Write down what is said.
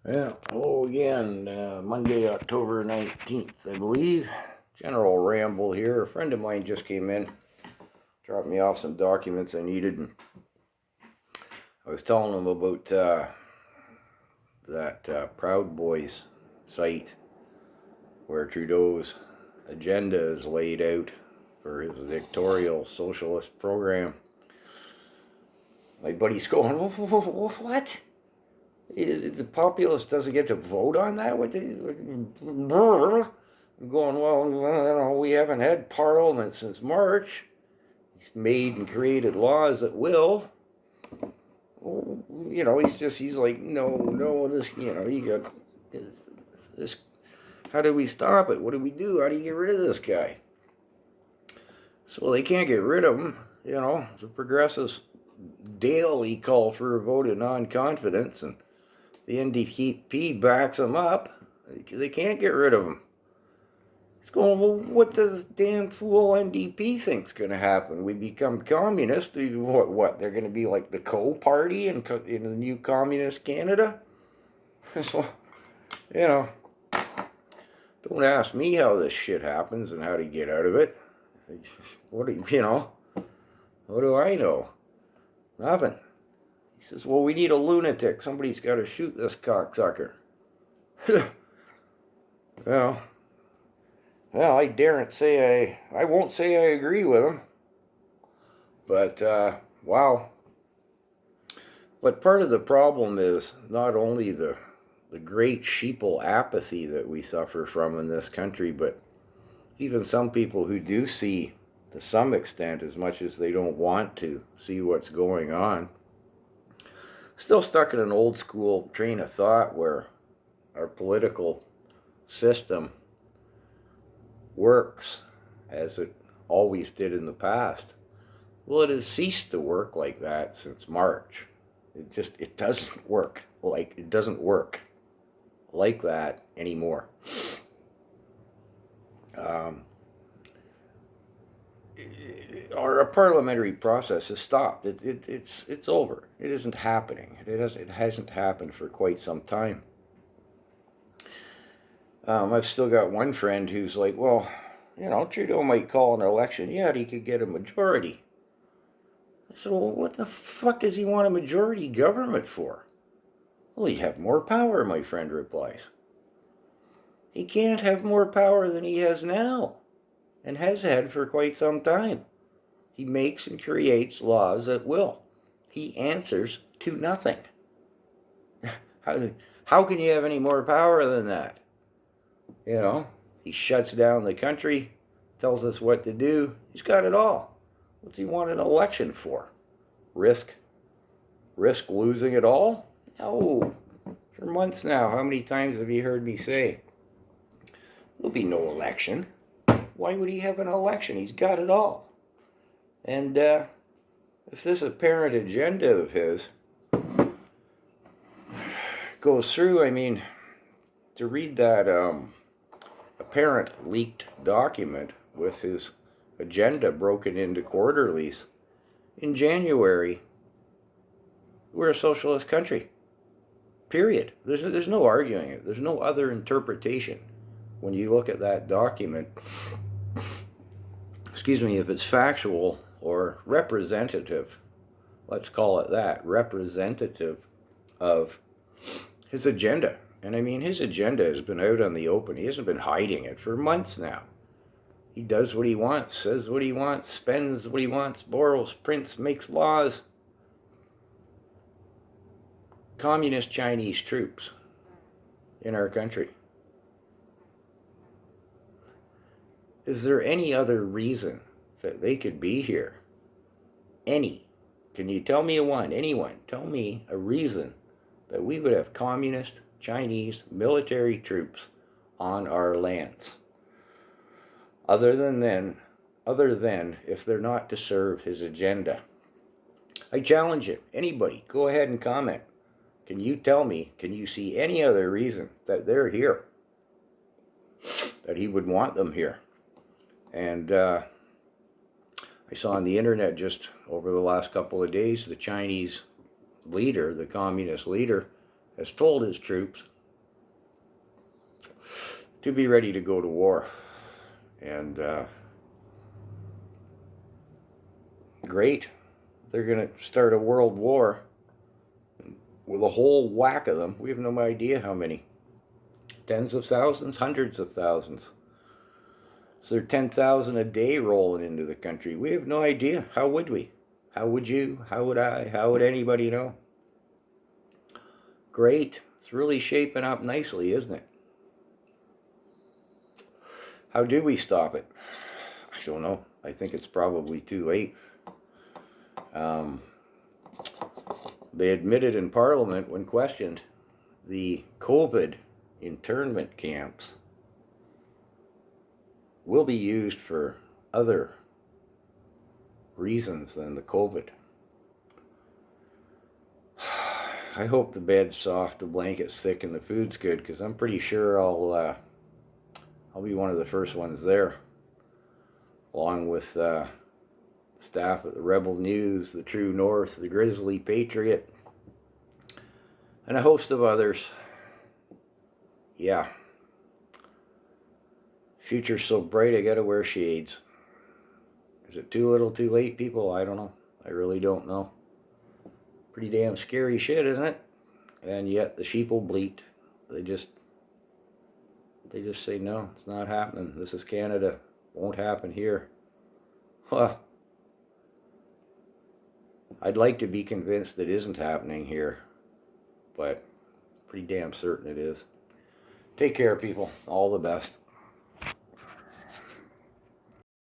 Yeah, hello again. Monday, October 19th, I believe. General Ramble here. A friend of mine just came in, dropped me off some documents I needed, and I was telling him about that Proud Boys site where Trudeau's agenda is laid out for his dictatorial socialist program. My buddy's going, what? The populace doesn't get to vote on that? I'm going, well, we haven't had parliament since March. He's made and created laws at will. He's like, no, this, you got this. How do we stop it? What do we do? How do you get rid of this guy? So they can't get rid of him. The progressives daily call for a vote of non-confidence, and the NDP backs them up. They can't get rid of him. He's going, well, what does damn fool NDP think's going to happen? We become communist. What? They're going to be like the Co-Party in the new communist Canada? So, don't ask me how this shit happens and how to get out of it. What do I know? Nothing. He says, well, we need a lunatic. Somebody's got to shoot this cocksucker. Well, I daren't say I won't say I agree with him. But, wow. But part of the problem is not only the great sheeple apathy that we suffer from in this country, but even some people who do see, to some extent, as much as they don't want to, see what's going on, still stuck in an old school train of thought where our political system works as it always did in the past. Well, it has ceased to work like that since March. It doesn't work like that anymore. Our parliamentary process has stopped. It's over. It isn't happening. It hasn't happened for quite some time. I've still got one friend who's like, well, Trudeau might call an election. Yeah, he could get a majority. I said, well, what the fuck does he want a majority government for? Well, he'd have more power, my friend replies. He can't have more power than he has now, and has had for quite some time. He makes and creates laws at will. He answers to nothing. How can you have any more power than that? He shuts down the country, tells us what to do. He's got it all. What's he want an election for? Risk losing it all? No. For months now, how many times have you heard me say, there'll be no election? Why would he have an election? He's got it all. And if this apparent agenda of his goes through, to read that apparent leaked document with his agenda broken into quarterlies, in January, we're a socialist country. Period. There's no arguing it. There's no other interpretation. When you look at that document, if it's factual or representative, let's call it that, representative of his agenda. And his agenda has been out on the open. He hasn't been hiding it for months now. He does what he wants, says what he wants, spends what he wants, borrows, prints, makes laws. Communist Chinese troops in our country. Is there any other reason that they could be here? Any? Can you tell me one? Anyone? Tell me a reason that we would have communist Chinese military troops on our lands. Other than if they're not to serve his agenda. I challenge it. Anybody, go ahead and comment. Can you tell me, can you see any other reason that they're here? That he would want them here? And I saw on the internet just over the last couple of days, the Chinese leader, the communist leader, has told his troops to be ready to go to war. And great, they're going to start a world war with a whole whack of them. We have no idea how many. Tens of thousands, hundreds of thousands. So there are 10,000 a day rolling into the country. We have no idea. How would we? How would you? How would I? How would anybody know? Great. It's really shaping up nicely, isn't it? How do we stop it? I don't know. I think it's probably too late. They admitted in Parliament when questioned the COVID internment camps will be used for other reasons than the COVID. I hope the bed's soft, the blanket's thick, and the food's good, because I'm pretty sure I'll be one of the first ones there, along with staff at the Rebel News, the True North, the Grizzly Patriot, and a host of others. Yeah. Future's so bright I gotta wear shades. Is it too little too late, people? I don't know. I really don't know. Pretty damn scary shit, isn't it? And yet the sheep will bleat. They just say, no, it's not happening. This is Canada. Won't happen here. Huh. I'd like to be convinced it isn't happening here, but pretty damn certain it is. Take care, people. All the best.